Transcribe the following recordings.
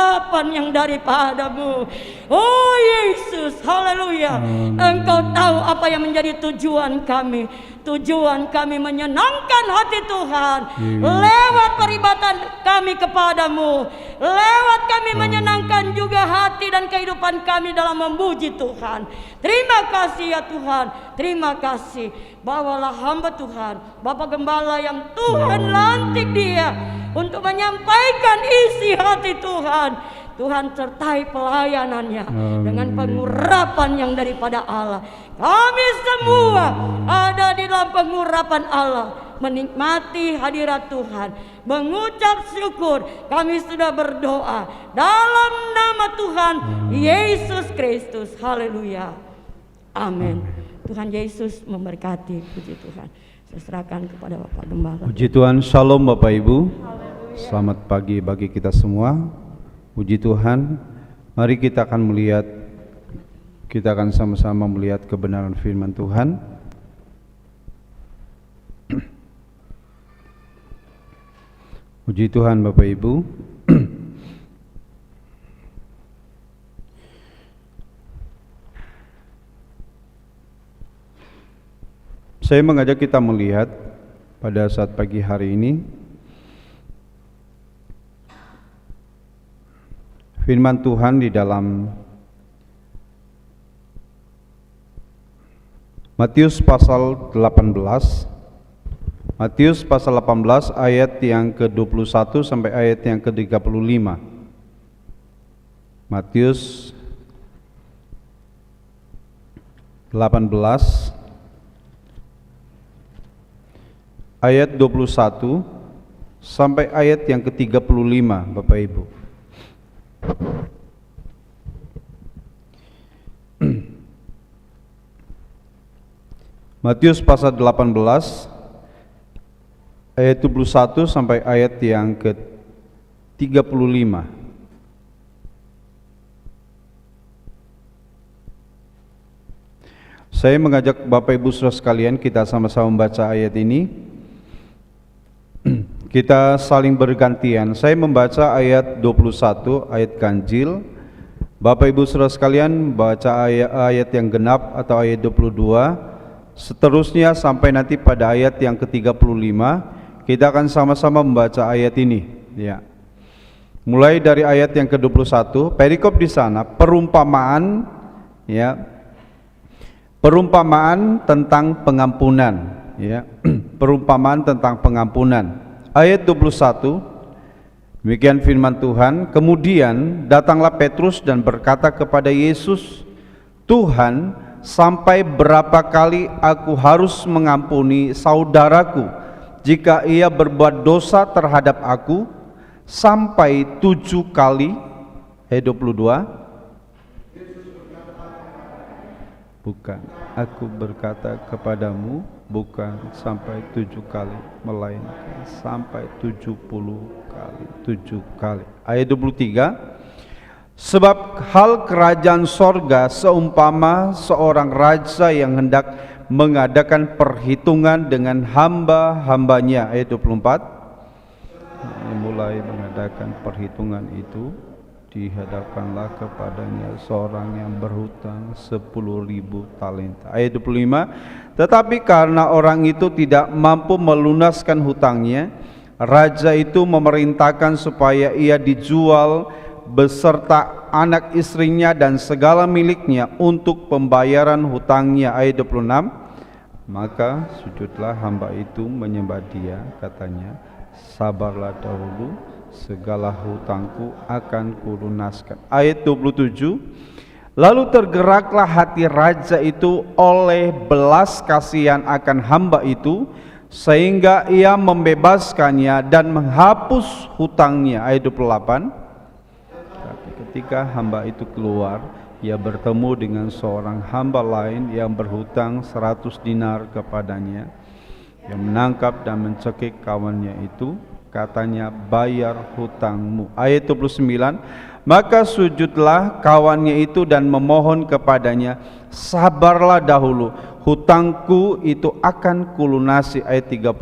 pengurapan yang daripadamu. Oh Yesus, haleluya. Engkau tahu apa yang menjadi tujuan kami. Tujuan kami menyenangkan hati Tuhan lewat peribatan kami kepadamu, lewat kami menyenangkan juga hati dan kehidupan kami dalam memuji Tuhan. Terima kasih ya Tuhan, terima kasih. Bawalah hamba Tuhan, Bapak Gembala yang Tuhan lantik dia untuk menyampaikan isi hati Tuhan. Tuhan sertai pelayanannya dengan pengurapan yang daripada Allah. Kami semua ada di dalam pengurapan Allah, menikmati hadirat Tuhan, mengucap syukur. Kami sudah berdoa dalam nama Tuhan Yesus Kristus. Haleluya. Amin. Tuhan Yesus memberkati. Puji Tuhan. Saya serahkan kepada Bapak Gembala. Puji Tuhan. Shalom Bapak Ibu. Selamat pagi bagi kita semua. Puji Tuhan, mari kita akan sama-sama melihat kebenaran firman Tuhan. Puji Tuhan Bapak Ibu. Saya mengajak kita melihat pada saat pagi hari ini firman Tuhan di dalam Matius pasal 18. Matius pasal 18 ayat yang ke-21 sampai ayat yang ke-35. Matius 18 ayat 21 sampai ayat yang ke-35, Bapak Ibu. Matius pasal 18 ayat 21 sampai ayat yang ke-35. Saya mengajak Bapak Ibu Saudara sekalian, kita sama-sama membaca ayat ini. Kita saling bergantian. Saya membaca ayat 21, ayat ganjil. Bapak Ibu Saudara sekalian baca ayat yang genap atau ayat 22. Seterusnya sampai nanti pada ayat yang ke-35, kita akan sama-sama membaca ayat ini, ya. Mulai dari ayat yang ke-21, perikop di sana perumpamaan, ya. Perumpamaan tentang pengampunan, ya. Perumpamaan tentang pengampunan. Ayat 21, demikian firman Tuhan. Kemudian datanglah Petrus dan berkata kepada Yesus, Tuhan, sampai berapa kali aku harus mengampuni saudaraku jika ia berbuat dosa terhadap aku? Sampai 7 kali? Ayat 22. Bukan, aku berkata kepadamu, bukan sampai 7 kali, melainkan sampai 70 kali, 7 kali. Ayat 23, sebab hal kerajaan sorga seumpama seorang raja yang hendak mengadakan perhitungan dengan hamba-hambanya. Ayat 24, mulai mengadakan perhitungan itu, dihadapkanlah kepadanya seorang yang berhutang 10.000 talenta. Ayat 25, tetapi karena orang itu tidak mampu melunaskan hutangnya, raja itu memerintahkan supaya ia dijual beserta anak istrinya dan segala miliknya untuk pembayaran hutangnya. Ayat 26, maka sujudlah hamba itu menyembah dia, katanya, sabarlah dahulu, segala hutangku akan kulunaskan. Ayat 27, lalu tergeraklah hati raja itu oleh belas kasihan akan hamba itu, sehingga ia membebaskannya dan menghapus hutangnya. Ayat 28, tapi ketika hamba itu keluar, ia bertemu dengan seorang hamba lain yang berhutang 100 dinar kepadanya, yang menangkap dan mencekik kawannya itu, katanya, bayar hutangmu. Ayat 29, maka sujudlah kawannya itu dan memohon kepadanya, sabarlah dahulu, hutangku itu akan kulunasi. Ayat 30,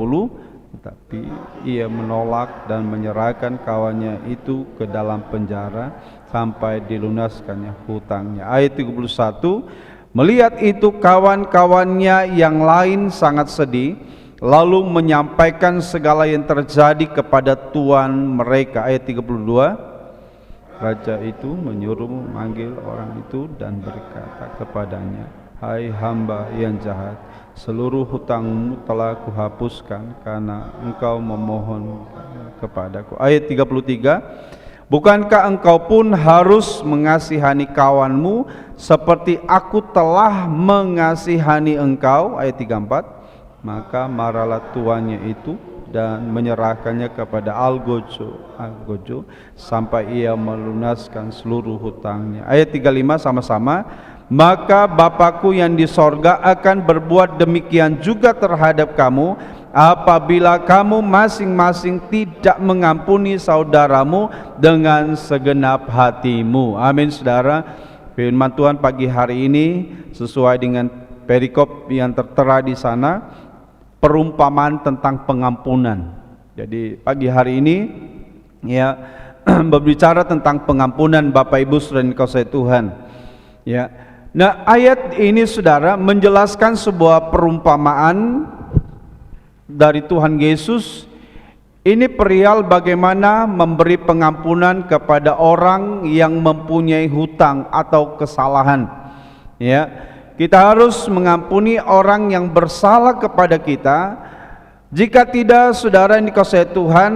Tetapi ia menolak dan menyerahkan kawannya itu ke dalam penjara sampai dilunaskannya hutangnya. Ayat 31, melihat itu kawan-kawannya yang lain sangat sedih, lalu menyampaikan segala yang terjadi kepada tuan mereka. Ayat 32, raja itu menyuruh memanggil orang itu dan berkata kepadanya, hai hamba yang jahat, seluruh hutangmu telah kuhapuskan karena engkau memohon kepadaku. Ayat 33, bukankah engkau pun harus mengasihani kawanmu seperti aku telah mengasihani engkau? Ayat 34, maka marahlah tuannya itu dan menyerahkannya kepada algojo sampai ia melunaskan seluruh hutangnya. Ayat 35 sama-sama, maka Bapakku yang di sorga akan berbuat demikian juga terhadap kamu apabila kamu masing-masing tidak mengampuni saudaramu dengan segenap hatimu. Amin saudara. Firman Tuhan pagi hari ini sesuai dengan perikop yang tertera di sana, perumpamaan tentang pengampunan. Jadi pagi hari ini ya berbicara tentang pengampunan Bapak Ibu Saudara yang dikasihi Tuhan. Ya. Nah, ayat ini saudara menjelaskan sebuah perumpamaan dari Tuhan Yesus. Ini perihal bagaimana memberi pengampunan kepada orang yang mempunyai hutang atau kesalahan. Ya, kita harus mengampuni orang yang bersalah kepada kita. Jika tidak, saudara yang dikasihi Tuhan,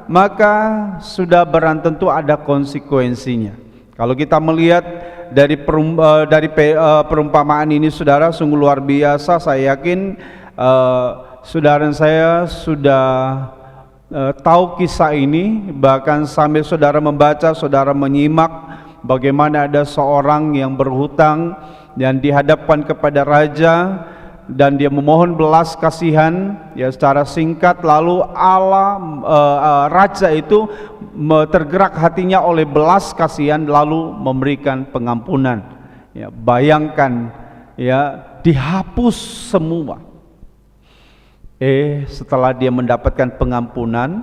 maka sudah barang tentu ada konsekuensinya. Kalau kita melihat dari perumpamaan ini saudara, sungguh luar biasa. Saya yakin saudara saya sudah tahu kisah ini, bahkan sambil saudara membaca, saudara menyimak bagaimana ada seorang yang berhutang dan dihadapkan kepada raja dan dia memohon belas kasihan. Ya, secara singkat, lalu raja itu tergerak hatinya oleh belas kasihan lalu memberikan pengampunan. Ya, bayangkan ya, dihapus semua. Setelah dia mendapatkan pengampunan,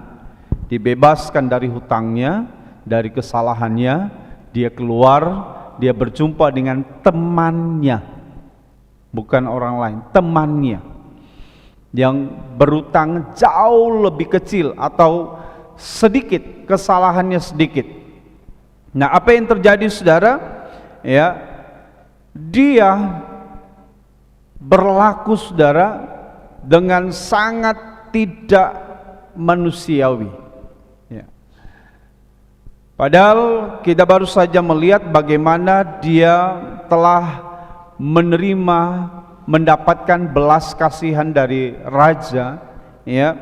dibebaskan dari hutangnya, dari kesalahannya, dia keluar, dia berjumpa dengan temannya, bukan orang lain, temannya yang berutang jauh lebih kecil atau sedikit, kesalahannya sedikit. Nah, apa yang terjadi saudara? Ya, dia berlaku saudara dengan sangat tidak manusiawi. Ya. Padahal kita baru saja melihat bagaimana dia telah menerima, mendapatkan belas kasihan dari raja. Ya,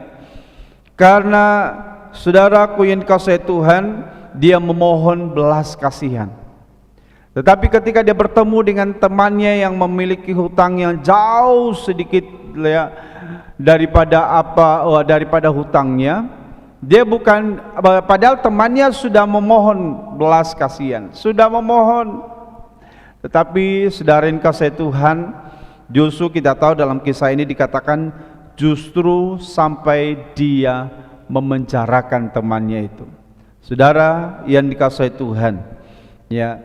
karena saudaraku yang dikasihi Tuhan, dia memohon belas kasihan. Tetapi ketika dia bertemu dengan temannya yang memiliki hutang yang jauh sedikit ya, daripada hutangnya, dia bukan, padahal temannya sudah memohon belas kasihan, sudah memohon. Tetapi saudara yang dikasihi Tuhan, justru kita tahu dalam kisah ini dikatakan justru sampai dia memenjarakan temannya itu. Saudara yang dikasihi Tuhan, ya,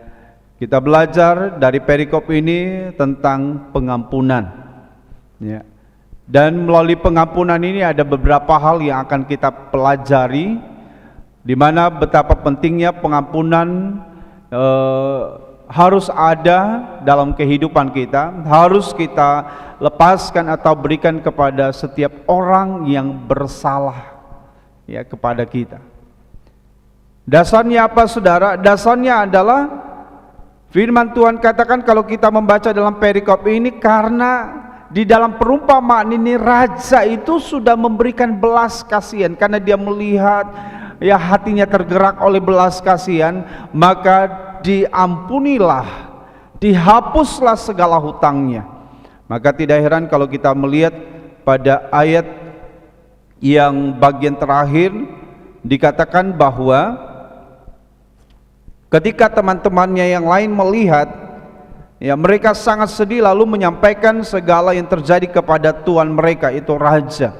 kita belajar dari perikop ini tentang pengampunan. Ya. Dan melalui pengampunan ini ada beberapa hal yang akan kita pelajari, di mana betapa pentingnya pengampunan harus ada dalam kehidupan kita, harus kita lepaskan atau berikan kepada setiap orang yang bersalah ya kepada kita. Dasarnya apa saudara? Dasarnya adalah firman Tuhan katakan kalau kita membaca dalam perikop ini, karena di dalam perumpamaan ini raja itu sudah memberikan belas kasihan karena dia melihat ya hatinya tergerak oleh belas kasihan, maka diampunilah, dihapuslah segala hutangnya. Maka tidak heran kalau kita melihat pada ayat yang bagian terakhir dikatakan bahwa ketika teman-temannya yang lain melihat, ya mereka sangat sedih lalu menyampaikan segala yang terjadi kepada tuan mereka itu raja.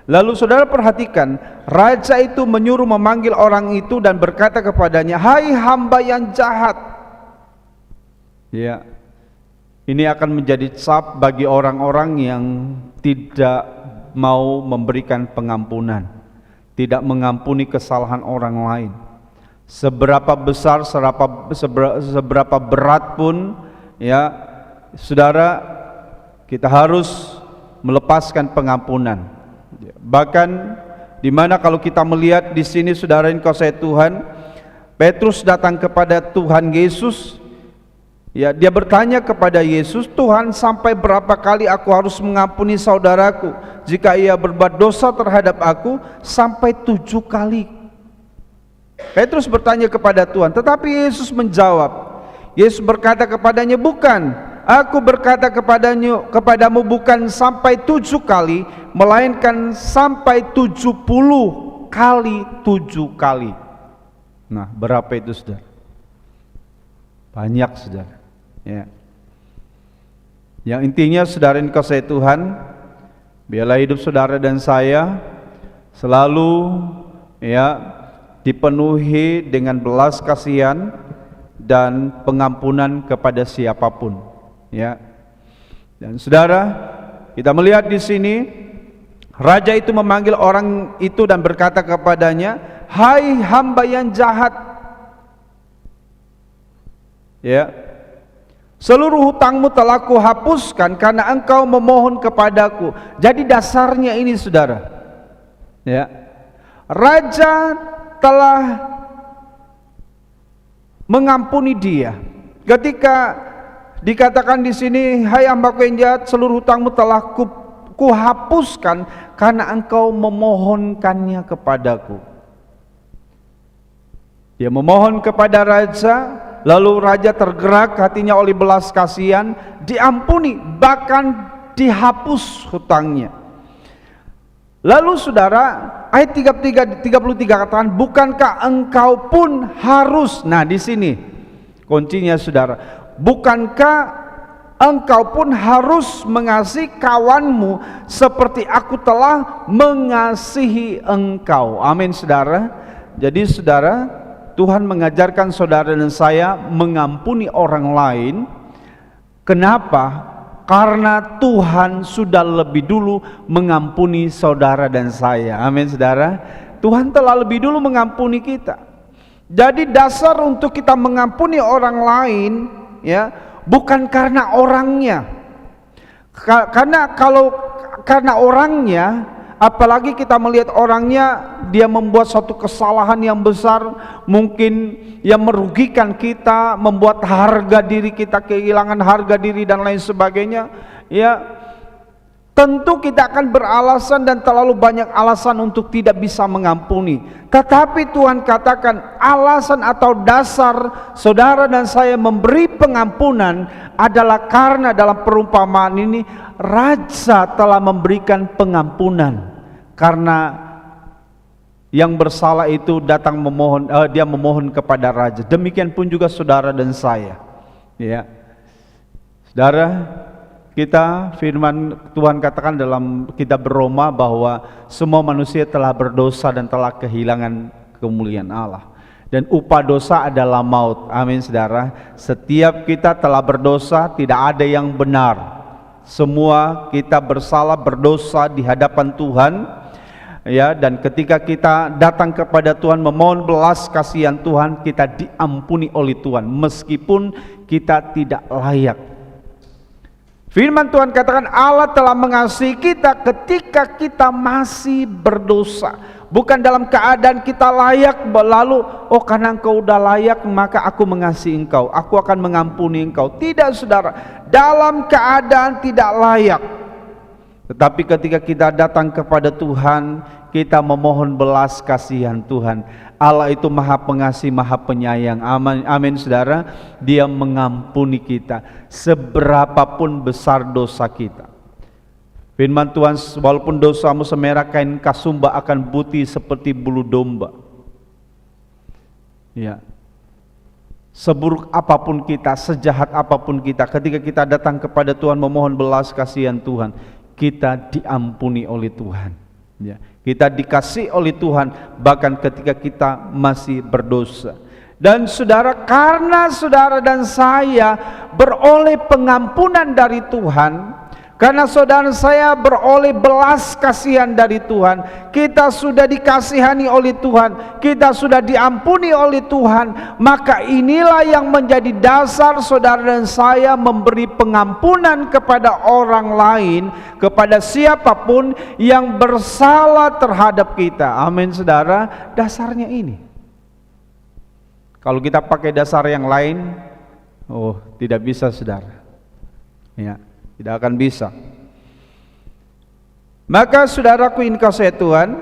Lalu saudara perhatikan, raja itu menyuruh memanggil orang itu dan berkata kepadanya, "Hai hamba yang jahat." Ya, ini akan menjadi cap bagi orang-orang yang tidak mau memberikan pengampunan, tidak mengampuni kesalahan orang lain. Seberapa besar, seberapa berat pun, ya, saudara, kita harus melepaskan pengampunan. Bahkan di mana kalau kita melihat di sini, saudara yang kasih Tuhan, Petrus datang kepada Tuhan Yesus. Ya, dia bertanya kepada Yesus, "Tuhan, sampai berapa kali aku harus mengampuni saudaraku jika ia berbuat dosa terhadap aku? Sampai 7 kali." Petrus bertanya kepada Tuhan, tetapi Yesus menjawab. Yesus berkata kepadanya, "Bukan, aku berkata kepadamu bukan sampai 7 kali, melainkan sampai 70 kali 7 kali." Nah, berapa itu, saudara? Banyak, saudara. Ya. Yang intinya, saudara yang kasih Tuhan, biarlah hidup saudara dan saya selalu, ya, dipenuhi dengan belas kasihan dan pengampunan kepada siapapun, ya. Dan saudara, kita melihat di sini raja itu memanggil orang itu dan berkata kepadanya, "Hai hamba yang jahat." Ya. "Seluruh hutangmu telah kuhapuskan karena engkau memohon kepadaku." Jadi dasarnya ini, saudara, ya, raja telah mengampuni dia. Ketika dikatakan di sini, "Hai hambaku yang jahat, seluruh hutangmu telah kuhapuskan karena engkau memohonkannya kepadaku." Dia memohon kepada raja, lalu raja tergerak hatinya oleh belas kasihan, diampuni, bahkan dihapus hutangnya. Lalu saudara, ayat 33 katakan, "Bukankah engkau pun harus..." Nah, di sini kuncinya, saudara. "Bukankah engkau pun harus mengasihi kawanmu seperti aku telah mengasihi engkau?" Amin, saudara. Jadi saudara, Tuhan mengajarkan saudara dan saya mengampuni orang lain. Kenapa? Karena Tuhan sudah lebih dulu mengampuni saudara dan saya. Amin, saudara. Tuhan telah lebih dulu mengampuni kita. Jadi dasar untuk kita mengampuni orang lain, ya, bukan karena orangnya. Karena orangnya, apalagi kita melihat orangnya, dia membuat suatu kesalahan yang besar, mungkin yang merugikan kita, membuat harga diri kita kehilangan harga diri dan lain sebagainya, ya, tentu kita akan beralasan dan terlalu banyak alasan untuk tidak bisa mengampuni. Tetapi Tuhan katakan alasan atau dasar saudara dan saya memberi pengampunan adalah karena dalam perumpamaan ini raja telah memberikan pengampunan. Karena yang bersalah itu datang memohon, dia memohon kepada raja. Demikian pun juga saudara dan saya. Ya, saudara, kita firman Tuhan katakan dalam kitab Roma bahwa semua manusia telah berdosa dan telah kehilangan kemuliaan Allah. Dan upah dosa adalah maut. Amin, saudara. Setiap kita telah berdosa, tidak ada yang benar. Semua kita bersalah, berdosa di hadapan Tuhan. Ya, dan ketika kita datang kepada Tuhan memohon belas kasihan Tuhan, kita diampuni oleh Tuhan meskipun kita tidak layak. Firman Tuhan katakan Allah telah mengasihi kita ketika kita masih berdosa, bukan dalam keadaan kita layak lalu, "Oh, karena engkau udah layak maka aku mengasihi engkau, aku akan mengampuni engkau." Tidak, saudara, dalam keadaan tidak layak. Tetapi ketika kita datang kepada Tuhan, kita memohon belas kasihan Tuhan. Allah itu Maha Pengasih, Maha Penyayang. Amin, amin, saudara. Dia mengampuni kita seberapapun besar dosa kita. Firman Tuhan, "Walaupun dosamu semerah kain kasumba akan putih seperti bulu domba." Ya. Seburuk apapun kita, sejahat apapun kita, ketika kita datang kepada Tuhan memohon belas kasihan Tuhan, kita diampuni oleh Tuhan. Ya, kita dikasih oleh Tuhan bahkan ketika kita masih berdosa. Dan saudara, karena saudara dan saya beroleh pengampunan dari Tuhan, karena saudara saya beroleh belas kasihan dari Tuhan, kita sudah dikasihani oleh Tuhan, kita sudah diampuni oleh Tuhan, maka inilah yang menjadi dasar saudara dan saya memberi pengampunan kepada orang lain, kepada siapapun yang bersalah terhadap kita. Amin saudara, dasarnya ini. Kalau kita pakai dasar yang lain, oh tidak bisa saudara, ya, tidak akan bisa. Maka saudaraku yang dikasihi Tuhan,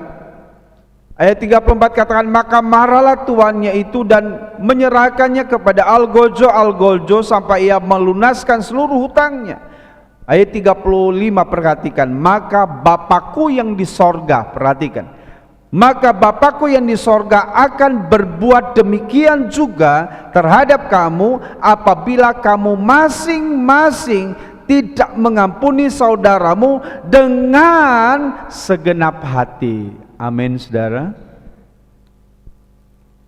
ayat 34 katakan, maka marahlah tuannya itu dan menyerahkannya kepada algojo sampai ia melunaskan seluruh hutangnya. Ayat 35 perhatikan, maka Bapakku yang di sorga, perhatikan, maka Bapakku yang di sorga akan berbuat demikian juga terhadap kamu apabila kamu masing-masing tidak mengampuni saudaramu dengan segenap hati. Amin saudara.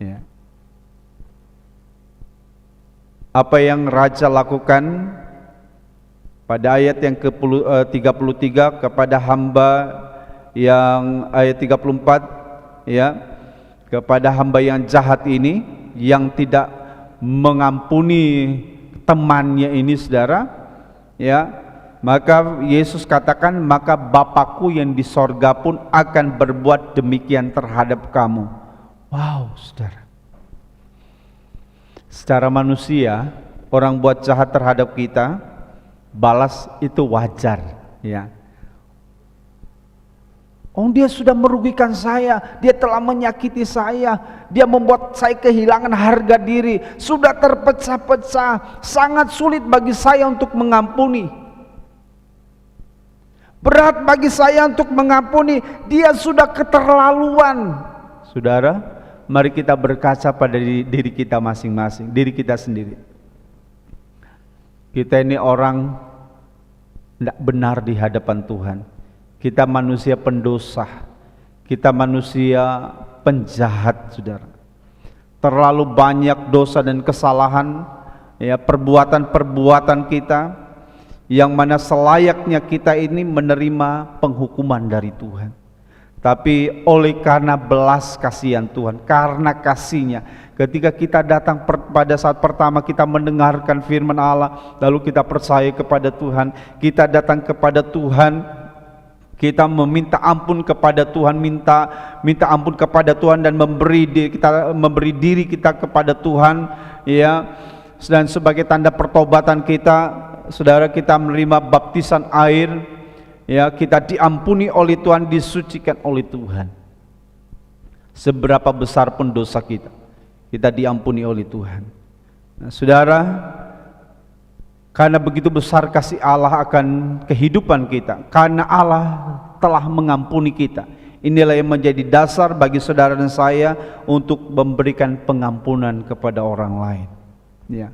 Ya. Apa yang Raja lakukan pada ayat yang ke-33 kepada hamba yang ayat 34, ya, kepada hamba yang jahat ini, yang tidak mengampuni temannya ini saudara, ya, maka Yesus katakan, maka Bapakku yang di sorga pun akan berbuat demikian terhadap kamu. Wow saudara, secara manusia orang buat jahat terhadap kita, balas itu wajar, ya. Oh, dia sudah merugikan saya, dia telah menyakiti saya, dia membuat saya kehilangan harga diri, sudah terpecah-pecah, sangat sulit bagi saya untuk mengampuni, berat bagi saya untuk mengampuni, dia sudah keterlaluan. Saudara, mari kita berkaca pada diri kita masing-masing, diri kita sendiri. Kita ini orang tidak benar di hadapan Tuhan. Kita manusia pendosa, kita manusia penjahat saudara. Terlalu banyak dosa dan kesalahan, ya, perbuatan-perbuatan kita, yang mana selayaknya kita ini menerima penghukuman dari Tuhan. Tapi oleh karena belas kasihan Tuhan, karena kasih-Nya, ketika kita datang pada saat pertama kita mendengarkan firman Allah, lalu kita percaya kepada Tuhan, kita datang kepada Tuhan, kita meminta ampun kepada Tuhan, minta ampun kepada Tuhan dan memberi diri kita kepada Tuhan, ya. Dan sebagai tanda pertobatan kita, saudara, kita menerima baptisan air, ya, kita diampuni oleh Tuhan, disucikan oleh Tuhan. Seberapa besar pun dosa kita diampuni oleh Tuhan. Nah, saudara, karena begitu besar kasih Allah akan kehidupan kita, karena Allah telah mengampuni kita, inilah yang menjadi dasar bagi saudara dan saya untuk memberikan pengampunan kepada orang lain, ya.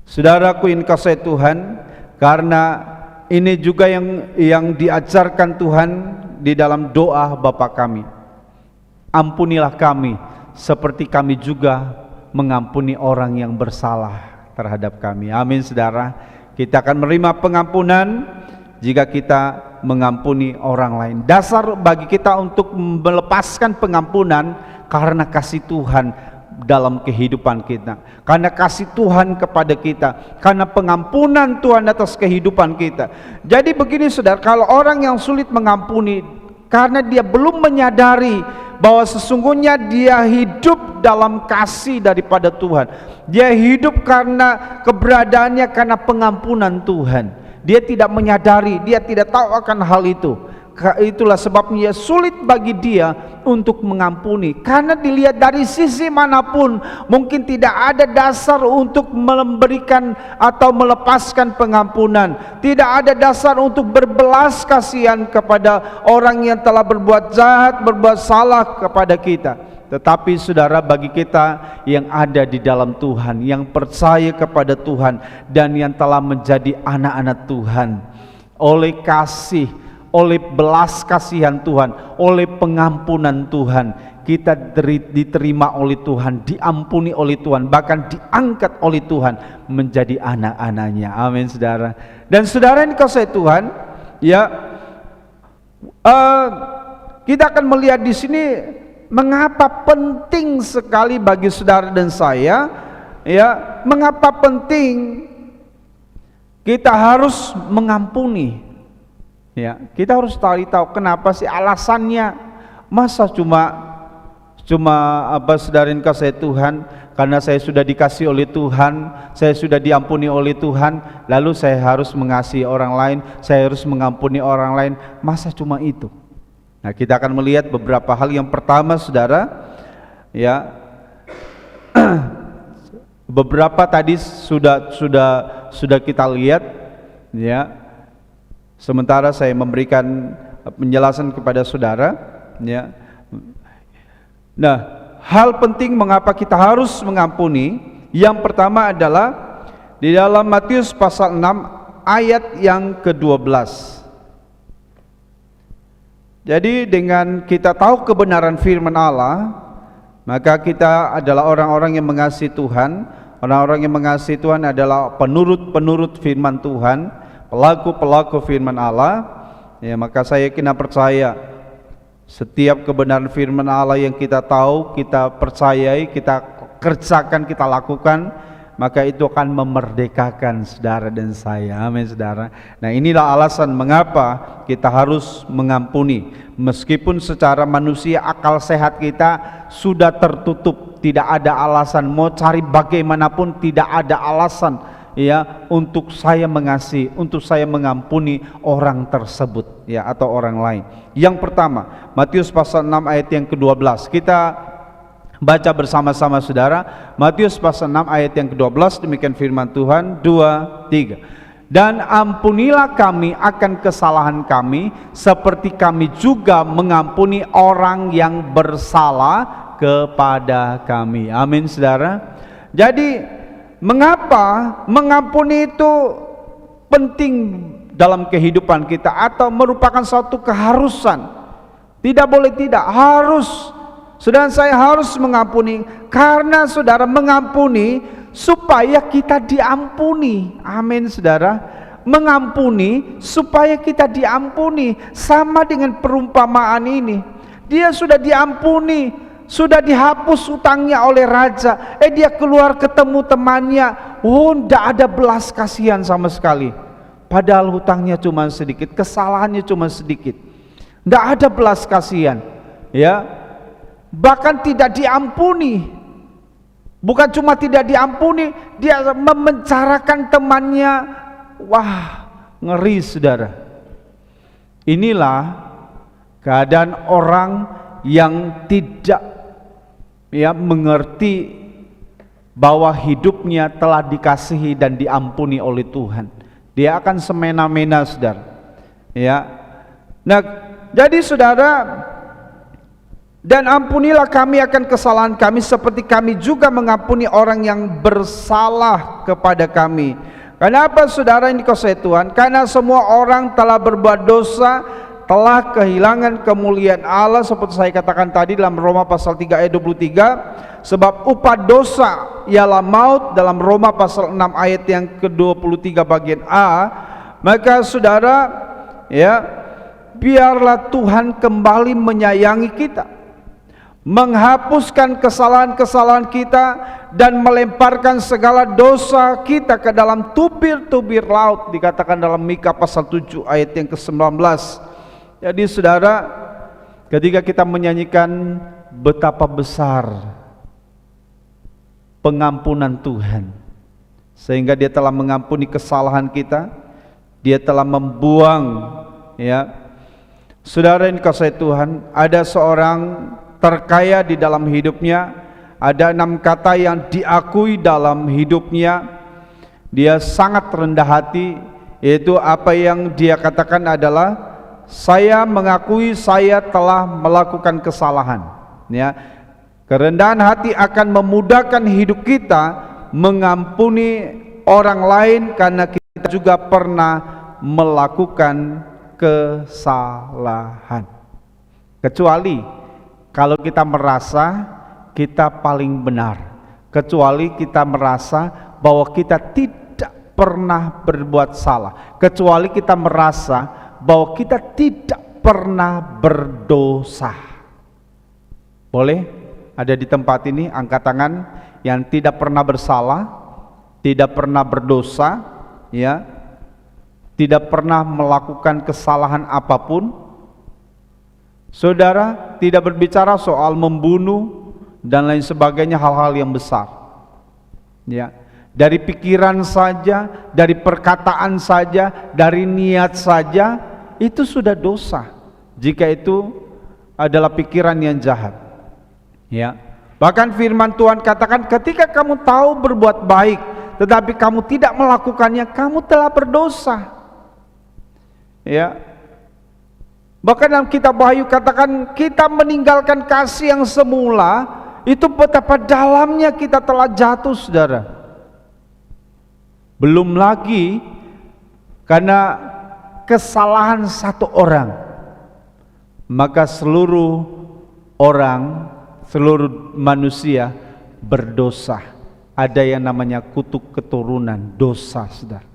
Saudaraku yang dikasihi Tuhan, karena ini juga yang diajarkan Tuhan di dalam doa Bapa kami, ampunilah kami seperti kami juga mengampuni orang yang bersalah terhadap kami. Amin saudara, kita akan menerima pengampunan jika kita mengampuni orang lain. Dasar bagi kita untuk melepaskan pengampunan karena kasih Tuhan dalam kehidupan kita, karena kasih Tuhan kepada kita, karena pengampunan Tuhan atas kehidupan kita. Jadi begini saudara, kalau orang yang sulit mengampuni karena dia belum menyadari bahwa sesungguhnya dia hidup dalam kasih daripada Tuhan, dia hidup karena keberadaannya, karena pengampunan Tuhan, dia tidak menyadari, dia tidak tahu akan hal itu. Itulah sebabnya sulit bagi dia untuk mengampuni, karena dilihat dari sisi manapun mungkin tidak ada dasar untuk memberikan atau melepaskan pengampunan, tidak ada dasar untuk berbelas kasihan kepada orang yang telah berbuat jahat, berbuat salah kepada kita. Tetapi saudara, bagi kita yang ada di dalam Tuhan, yang percaya kepada Tuhan dan yang telah menjadi anak-anak Tuhan, oleh kasih, oleh belas kasihan Tuhan, oleh pengampunan Tuhan, kita diterima oleh Tuhan, diampuni oleh Tuhan, bahkan diangkat oleh Tuhan menjadi anak-anaknya. Amin, saudara. Dan saudara yang dikasihi Tuhan, ya, kita akan melihat di sini mengapa penting sekali bagi saudara dan saya, ya, mengapa penting kita harus mengampuni. Ya, kita harus tahu kenapa sih alasannya. Masa cuma saudara yang kasih Tuhan, karena saya sudah dikasih oleh Tuhan, saya sudah diampuni oleh Tuhan, lalu saya harus mengasihi orang lain, saya harus mengampuni orang lain. Masa cuma itu? Nah, kita akan melihat beberapa hal. Yang pertama, saudara, ya, beberapa tadi sudah kita lihat, ya. Sementara saya memberikan penjelasan kepada saudara, ya. Nah, hal penting mengapa kita harus mengampuni, yang pertama adalah di dalam Matius pasal 6 ayat yang ke-12. Jadi dengan kita tahu kebenaran firman Allah, maka kita adalah orang-orang yang mengasihi Tuhan. Orang-orang yang mengasihi Tuhan adalah penurut-penurut firman Tuhan, pelaku-pelaku firman Allah. Ya, maka saya kena percaya setiap kebenaran firman Allah yang kita tahu, kita percayai, kita kerjakan, kita lakukan, maka itu akan memerdekakan saudara dan saya. Amin, saudara. Nah, inilah alasan mengapa kita harus mengampuni. Meskipun secara manusia akal sehat kita sudah tertutup, tidak ada alasan, mau cari bagaimanapun tidak ada alasan, ya, untuk saya mengasihi, untuk saya mengampuni orang tersebut, ya, atau orang lain. Yang pertama, Matius pasal 6 ayat yang ke-12. Kita baca bersama-sama, saudara. Matius pasal 6 ayat yang ke-12, demikian firman Tuhan. 2, 3. Dan ampunilah kami akan kesalahan kami, seperti kami juga mengampuni orang yang bersalah kepada kami. Amin, saudara. Jadi mengapa mengampuni itu penting dalam kehidupan kita, atau merupakan suatu keharusan? Tidak boleh tidak, harus. Saudara, saya harus mengampuni, karena saudara mengampuni supaya kita diampuni. Amin, saudara. Mengampuni supaya kita diampuni. Sama dengan perumpamaan ini. Dia sudah diampuni, sudah dihapus utangnya oleh raja. Dia keluar ketemu temannya, tidak ada belas kasihan sama sekali. Padahal hutangnya cuma sedikit, kesalahannya cuma sedikit. Tidak ada belas kasihan, ya. Bahkan tidak diampuni. Bukan cuma tidak diampuni, dia memenjarakan temannya. Wah, ngeri, saudara. Inilah keadaan orang yang tidak, ya, mengerti bahwa hidupnya telah dikasihi dan diampuni oleh Tuhan. Dia akan semena-mena, saudara. Ya. Nah, jadi saudara, dan ampunilah kami akan kesalahan kami, seperti kami juga mengampuni orang yang bersalah kepada kami. Kenapa, saudara yang dikasihi Tuhan? Karena semua orang telah berbuat dosa, telah kehilangan kemuliaan Allah, seperti saya katakan tadi dalam Roma pasal 3 ayat 23. Sebab upah dosa ialah maut, dalam Roma pasal 6 ayat yang ke-23 bagian A. Maka saudara, ya, biarlah Tuhan kembali menyayangi kita, menghapuskan kesalahan-kesalahan kita, dan melemparkan segala dosa kita ke dalam tubir-tubir laut, dikatakan dalam Mika pasal 7 ayat yang ke-19. Jadi saudara, ketika kita menyanyikan betapa besar pengampunan Tuhan, sehingga Dia telah mengampuni kesalahan kita, Dia telah membuang, ya. Saudara yang dikasihi Tuhan, ada seorang terkaya di dalam hidupnya, ada 6 kata yang diakui dalam hidupnya. Dia sangat rendah hati, yaitu apa yang dia katakan adalah, saya mengakui saya telah melakukan kesalahan. Ya, kerendahan hati akan memudahkan hidup kita mengampuni orang lain, karena kita juga pernah melakukan kesalahan. Kecuali kalau kita merasa kita paling benar, kecuali kita merasa bahwa kita tidak pernah berbuat salah, kecuali kita merasa bahwa kita tidak pernah berdosa. Boleh ada di tempat ini angkat tangan yang tidak pernah bersalah, tidak pernah berdosa, ya, tidak pernah melakukan kesalahan apapun. Saudara tidak berbicara soal membunuh dan lain sebagainya, hal-hal yang besar. Ya, dari pikiran saja, dari perkataan saja, dari niat saja itu sudah dosa. Jika itu adalah pikiran yang jahat. Ya. Bahkan firman Tuhan katakan ketika kamu tahu berbuat baik tetapi kamu tidak melakukannya, kamu telah berdosa. Ya. Bahkan dalam kitab Wahyu katakan kita meninggalkan kasih yang semula, itu betapa dalamnya kita telah jatuh, saudara. Belum lagi karena kesalahan satu orang, maka seluruh orang, seluruh manusia berdosa. Ada yang namanya kutuk keturunan dosa, saudara.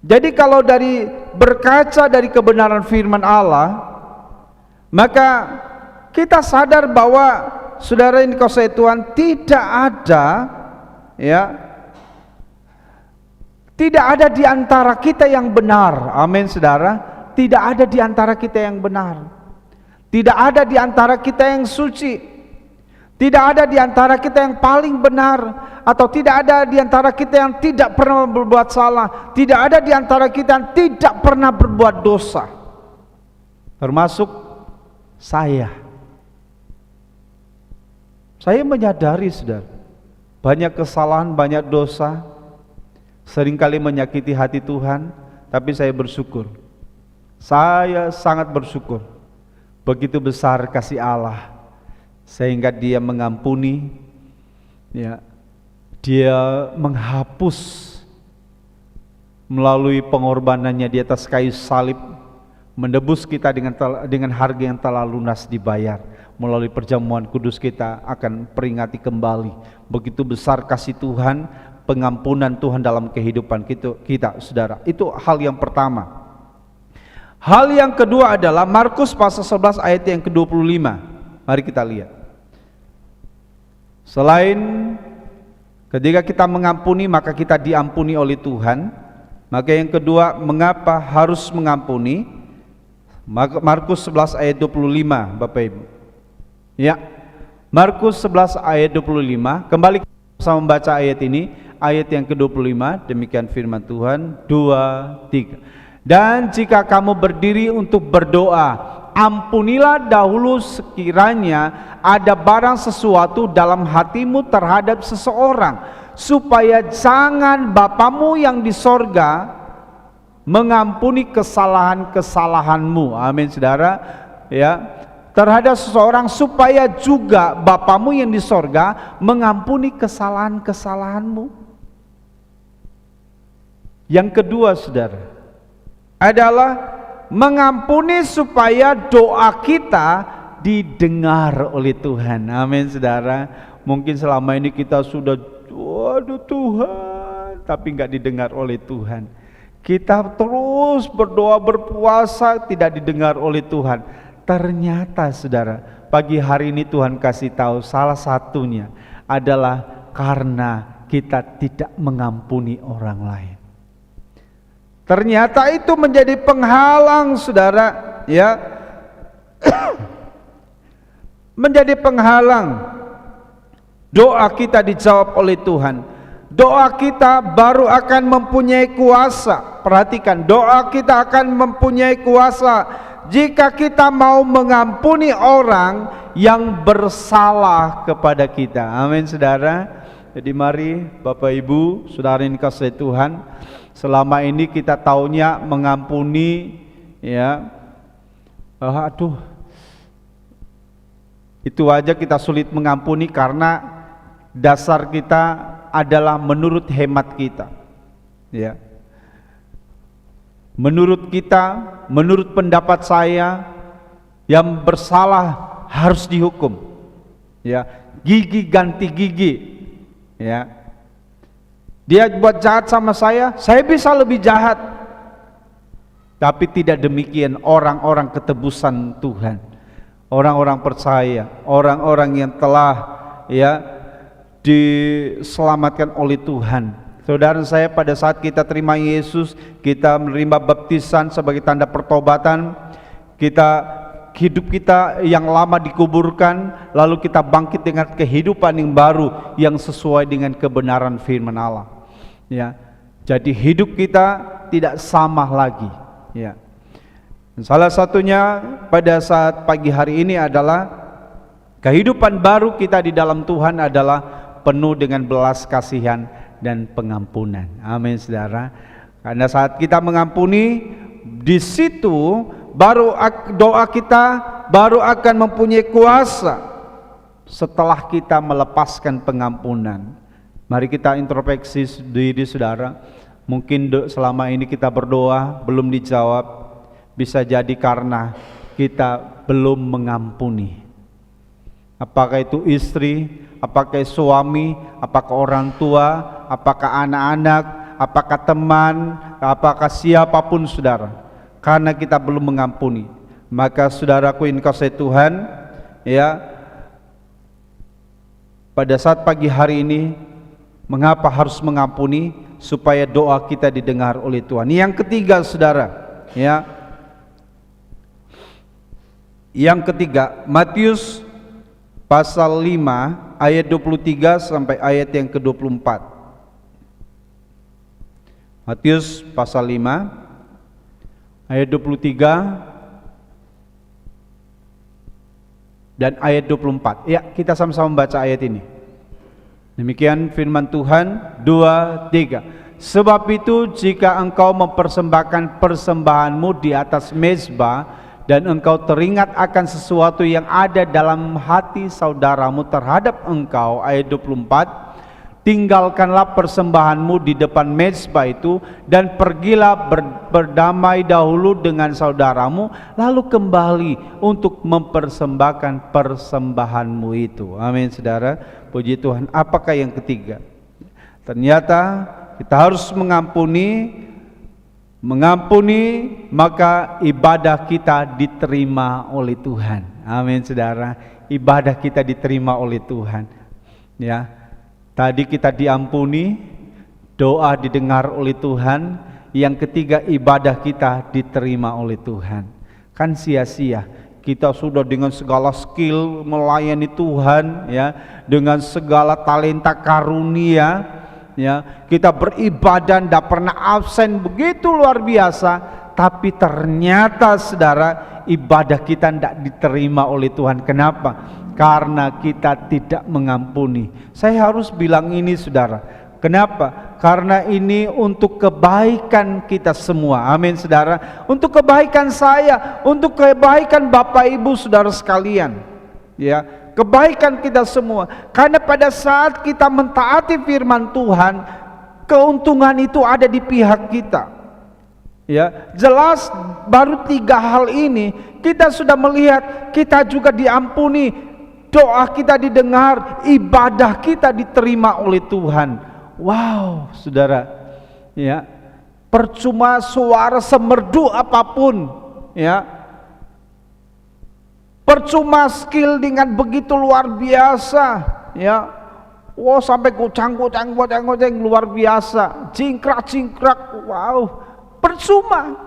Jadi kalau dari berkaca dari kebenaran firman Allah, maka kita sadar bahwa saudara ini kasih Tuhan tidak ada, ya, tidak ada di antara kita yang benar. Amin, saudara. Tidak ada di antara kita yang benar. Tidak ada di antara kita yang suci. Tidak ada di antara kita yang paling benar, atau tidak ada di antara kita yang tidak pernah berbuat salah. Tidak ada di antara kita yang tidak pernah berbuat dosa. Termasuk saya. Saya menyadari, saudara, banyak kesalahan, banyak dosa, seringkali menyakiti hati Tuhan, tapi saya bersyukur. Saya sangat bersyukur. Begitu besar kasih Allah, sehingga Dia mengampuni, ya, Dia menghapus melalui pengorbanannya di atas kayu salib, menebus kita dengan harga yang telah lunas dibayar. Melalui perjamuan kudus kita akan peringati kembali begitu besar kasih Tuhan, pengampunan Tuhan dalam kehidupan kita, saudara. Itu hal yang pertama. Hal yang kedua adalah Markus pasal 11 ayat yang ke-25. Mari kita lihat. Selain ketika kita mengampuni maka kita diampuni oleh Tuhan, maka yang kedua, mengapa harus mengampuni? Markus 11 ayat 25, Bapak Ibu. Ya, Markus 11 ayat 25. Kembali sama membaca ayat ini, ayat yang ke-25. Demikian firman Tuhan. 2, 3. Dan jika kamu berdiri untuk berdoa, ampunilah dahulu sekiranya ada barang sesuatu dalam hatimu terhadap seseorang, supaya jangan Bapamu yang di sorga mengampuni kesalahan-kesalahanmu. Amin, saudara. Ya, terhadap seseorang, supaya juga Bapamu yang di sorga mengampuni kesalahan-kesalahanmu. Yang kedua, saudara, adalah mengampuni supaya doa kita didengar oleh Tuhan. Amin, saudara. Mungkin selama ini kita sudah, waduh Tuhan, tapi nggak didengar oleh Tuhan. Kita terus berdoa, berpuasa, tidak didengar oleh Tuhan. Ternyata, saudara, pagi hari ini Tuhan kasih tahu salah satunya adalah karena kita tidak mengampuni orang lain. Ternyata itu menjadi penghalang, saudara, ya. Menjadi penghalang doa kita dijawab oleh Tuhan. Doa kita baru akan mempunyai kuasa. Perhatikan, doa kita akan mempunyai kuasa jika kita mau mengampuni orang yang bersalah kepada kita. Amin, saudara. Jadi mari Bapak Ibu, saudara yang dikasihi Tuhan, selama ini kita taunya mengampuni, ya, itu aja kita sulit mengampuni karena dasar kita adalah menurut hemat kita, ya. Menurut kita, menurut pendapat saya, yang bersalah harus dihukum. Ya, gigi ganti gigi. Ya. Dia buat jahat sama saya bisa lebih jahat. Tapi tidak demikian orang-orang ketebusan Tuhan. Orang-orang percaya, orang-orang yang telah diselamatkan oleh Tuhan. Saudara saya, pada saat kita terima Yesus, kita menerima baptisan sebagai tanda pertobatan, hidup kita yang lama dikuburkan, lalu kita bangkit dengan kehidupan yang baru yang sesuai dengan kebenaran firman Allah. Ya, jadi hidup kita tidak sama lagi. Ya. Salah satunya pada saat pagi hari ini adalah kehidupan baru kita di dalam Tuhan adalah penuh dengan belas kasihan dan pengampunan. Amin, saudara. Karena saat kita mengampuni, di situ baru doa kita baru akan mempunyai kuasa setelah kita melepaskan pengampunan. Mari kita introspeksi diri, saudara. Mungkin selama ini kita berdoa belum dijawab. Bisa jadi karena kita belum mengampuni. Apakah itu istri, apakah suami, apakah orang tua, apakah anak-anak, apakah teman, apakah siapapun, saudara. Karena kita belum mengampuni. Maka saudaraku yang dikasihi Tuhan, ya, pada saat pagi hari ini, mengapa harus mengampuni? Supaya doa kita didengar oleh Tuhan. Yang ketiga, saudara, ya. Yang ketiga, Matius pasal 5 ayat 23 sampai ayat yang ke-24. Matius pasal 5 ayat 23 dan ayat 24. Ya, kita sama-sama membaca ayat ini. Demikian firman Tuhan. 2, 3. Sebab itu jika engkau mempersembahkan persembahanmu di atas mezbah, dan engkau teringat akan sesuatu yang ada dalam hati saudaramu terhadap engkau, ayat 24, tinggalkanlah persembahanmu di depan mezbah itu dan pergilah berdamai dahulu dengan saudaramu, lalu kembali untuk mempersembahkan persembahanmu itu. Amin, saudara. Puji Tuhan. Apakah yang ketiga? Ternyata kita harus mengampuni, maka ibadah kita diterima oleh Tuhan. Amin, saudara. Ibadah kita diterima oleh Tuhan. Ya, tadi kita diampuni, doa didengar oleh Tuhan. Yang ketiga, ibadah kita diterima oleh Tuhan. Kan sia-sia kita sudah dengan segala skill melayani Tuhan, ya, dengan segala talenta karunia, ya, kita beribadah tidak pernah absen, begitu luar biasa, tapi ternyata, saudara, ibadah kita tidak diterima oleh Tuhan. Kenapa? Karena kita tidak mengampuni. Saya harus bilang ini, saudara. Kenapa? Karena ini untuk kebaikan kita semua. Amin, saudara. Untuk kebaikan saya, untuk kebaikan Bapak Ibu saudara sekalian, ya, kebaikan kita semua. Karena pada saat kita mentaati firman Tuhan, keuntungan itu ada di pihak kita. Ya, jelas baru 3 hal ini kita sudah melihat kita juga diampuni, doa kita didengar, ibadah kita diterima oleh Tuhan. Wow, saudara, ya, percuma suara semerdu apapun, ya, percuma skill dengan begitu luar biasa, ya, wow, sampai gocang luar biasa, cingkrak, wow, percuma.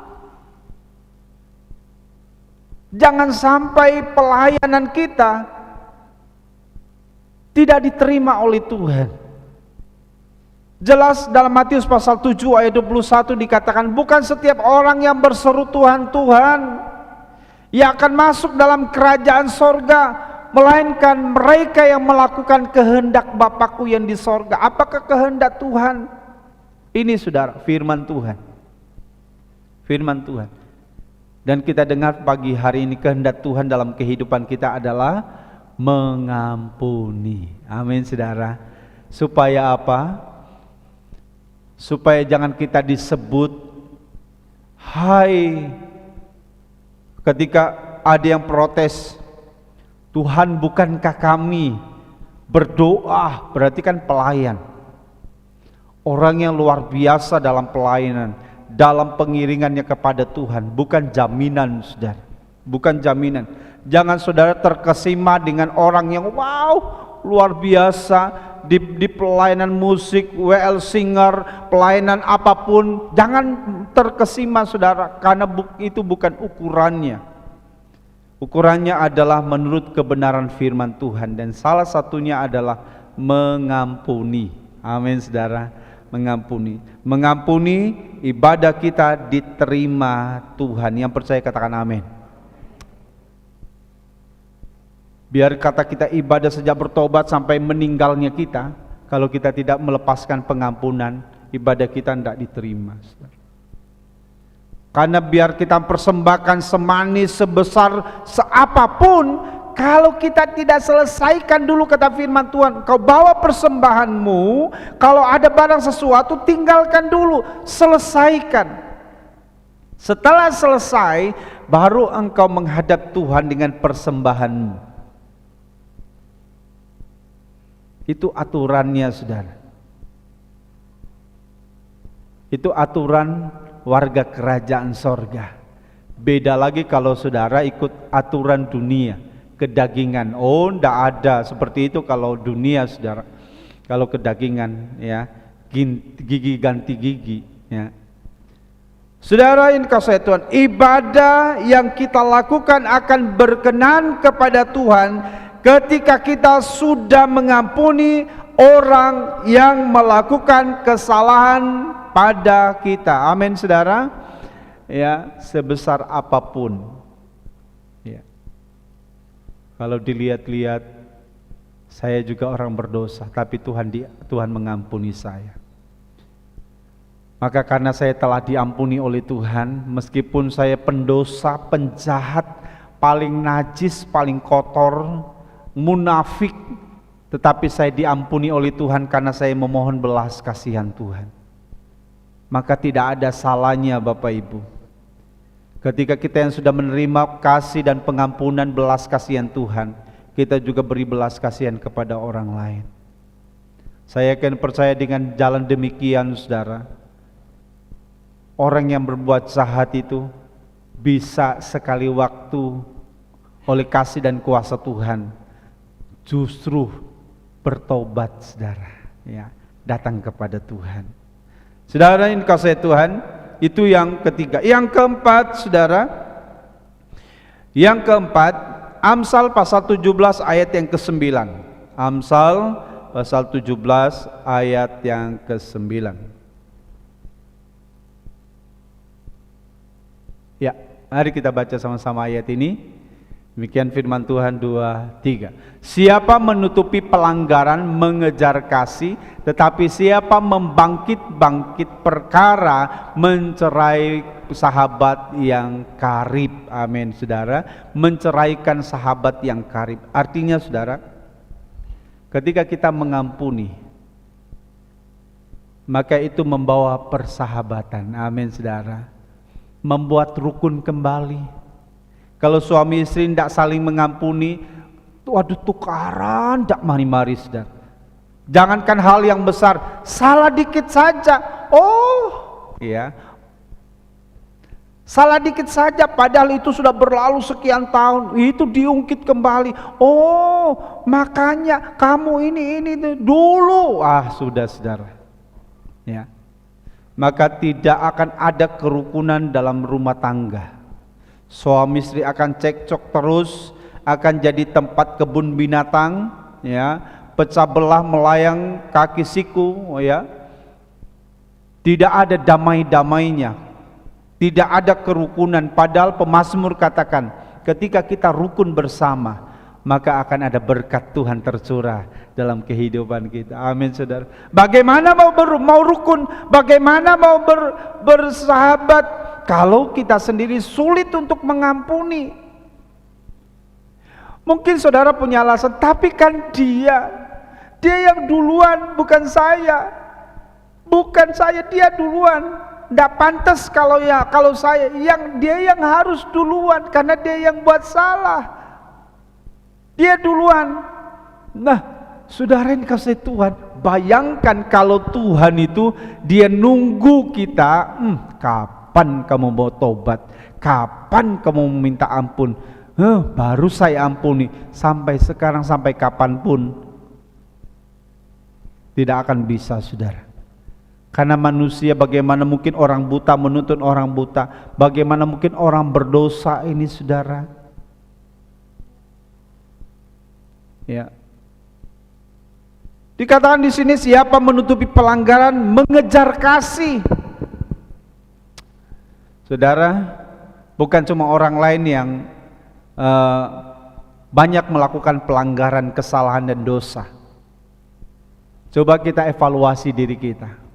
Jangan sampai pelayanan kita tidak diterima oleh Tuhan. Jelas dalam Matius pasal 7 ayat 21 dikatakan, bukan setiap orang yang berseru Tuhan, Tuhan yang akan masuk dalam kerajaan sorga, melainkan mereka yang melakukan kehendak Bapakku yang di sorga. Apakah kehendak Tuhan? Ini, saudara, firman Tuhan. Firman Tuhan. Dan kita dengar pagi hari ini, kehendak Tuhan dalam kehidupan kita adalah mengampuni. Amin, saudara. Supaya apa? Supaya jangan kita disebut Hai, ketika ada yang protes, Tuhan bukankah kami berdoa, berarti kan pelayan. Orang yang luar biasa dalam pelayanan, dalam pengiringannya kepada Tuhan, bukan jaminan, saudara. Bukan jaminan. Jangan saudara terkesima dengan orang yang wow, luar biasa di pelayanan musik, WL singer, pelayanan apapun. Jangan terkesima saudara, karena itu bukan ukurannya. Ukurannya adalah menurut kebenaran firman Tuhan, dan salah satunya adalah mengampuni. Amin saudara. Mengampuni, ibadah kita diterima Tuhan. Yang percaya katakan amin. Biar kata kita ibadah sejak bertobat sampai meninggalnya kita, kalau kita tidak melepaskan pengampunan, ibadah kita tidak diterima. Karena biar kita persembahkan semanis, sebesar, seapapun, kalau kita tidak selesaikan dulu kata firman Tuhan, kau bawa persembahanmu, kalau ada barang sesuatu tinggalkan dulu, selesaikan. Setelah selesai, baru engkau menghadap Tuhan dengan persembahanmu. Itu aturannya saudara. Itu aturan warga kerajaan sorga. Beda lagi kalau saudara ikut aturan dunia, kedagingan. Oh, ndak ada seperti itu kalau dunia saudara. Kalau kedagingan ya, gigi ganti gigi ya. Saudara yang dikasihi Tuhan, ibadah yang kita lakukan akan berkenan kepada Tuhan ketika kita sudah mengampuni orang yang melakukan kesalahan pada kita. Amin saudara. Ya, sebesar apapun. Ya. Kalau dilihat-lihat, saya juga orang berdosa, tapi Tuhan mengampuni saya. Maka karena saya telah diampuni oleh Tuhan, meskipun saya pendosa, penjahat, paling najis, paling kotor, munafik, tetapi saya diampuni oleh Tuhan karena saya memohon belas kasihan Tuhan. Maka tidak ada salahnya Bapak Ibu, ketika kita yang sudah menerima kasih dan pengampunan belas kasihan Tuhan, kita juga beri belas kasihan kepada orang lain. Saya akan percaya dengan jalan demikian saudara, orang yang berbuat jahat itu bisa sekali waktu oleh kasih dan kuasa Tuhan justru bertobat saudara, ya, datang kepada Tuhan. Saudara yang dikasihi Tuhan, itu yang ketiga. Yang keempat saudara, yang keempat, Amsal pasal 17 ayat yang ke-9. Amsal pasal 17 ayat yang ke-9. Ya, mari kita baca sama-sama ayat ini. Demikian firman Tuhan 2:3. Siapa menutupi pelanggaran mengejar kasih, tetapi siapa membangkit-bangkit perkara mencerai sahabat yang karib. Amin saudara. Menceraikan sahabat yang karib. Artinya saudara, ketika kita mengampuni, maka itu membawa persahabatan. Amin saudara. Membuat rukun kembali. Kalau suami istri tidak saling mengampuni, waduh tukaran, tidak mari-mari saudara. Jangankan hal yang besar, salah dikit saja, ya, salah dikit saja, padahal itu sudah berlalu sekian tahun, itu diungkit kembali. Oh, makanya kamu ini dulu, sudah saudara, ya. Maka tidak akan ada kerukunan dalam rumah tangga. Suami istri akan cekcok terus, akan jadi tempat kebun binatang, ya, pecah belah melayang kaki siku, ya. Tidak ada damai-damainya, tidak ada kerukunan. Padahal pemazmur katakan, ketika kita rukun bersama, maka akan ada berkat Tuhan tercurah dalam kehidupan kita. Amin saudara. Bagaimana mau rukun, bagaimana mau bersahabat kalau kita sendiri sulit untuk mengampuni? Mungkin saudara punya alasan, tapi kan dia yang duluan, bukan saya, dia duluan. tidak pantas kalau saya, dia yang harus duluan karena dia yang buat salah. Dia duluan. Nah, saudara yang kasih Tuhan, bayangkan kalau Tuhan itu dia nunggu kita, kapan kamu mau tobat? Kapan kamu minta ampun? Baru saya ampuni. Sampai sekarang, sampai kapanpun tidak akan bisa, saudara. Karena manusia, bagaimana mungkin orang buta menuntun orang buta? Bagaimana mungkin orang berdosa ini, saudara? Ya. Dikatakan di sini, siapa menutupi pelanggaran mengejar kasih. Saudara, bukan cuma orang lain yang banyak melakukan pelanggaran, kesalahan dan dosa. Coba kita evaluasi diri kita.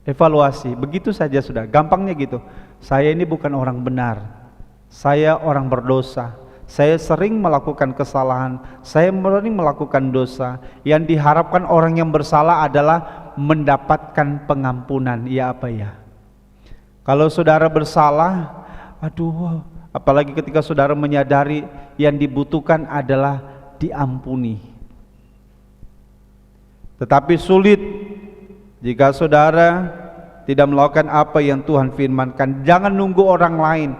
Evaluasi, begitu saja sudah, gampangnya gitu. Saya ini bukan orang benar, saya orang berdosa, saya sering melakukan kesalahan, saya sering melakukan dosa. Yang diharapkan orang yang bersalah adalah mendapatkan pengampunan. Ya apa ya? Kalau saudara bersalah, aduh, apalagi ketika saudara menyadari yang dibutuhkan adalah diampuni. Tetapi sulit jika saudara tidak melakukan apa yang Tuhan firmankan. Jangan nunggu orang lain.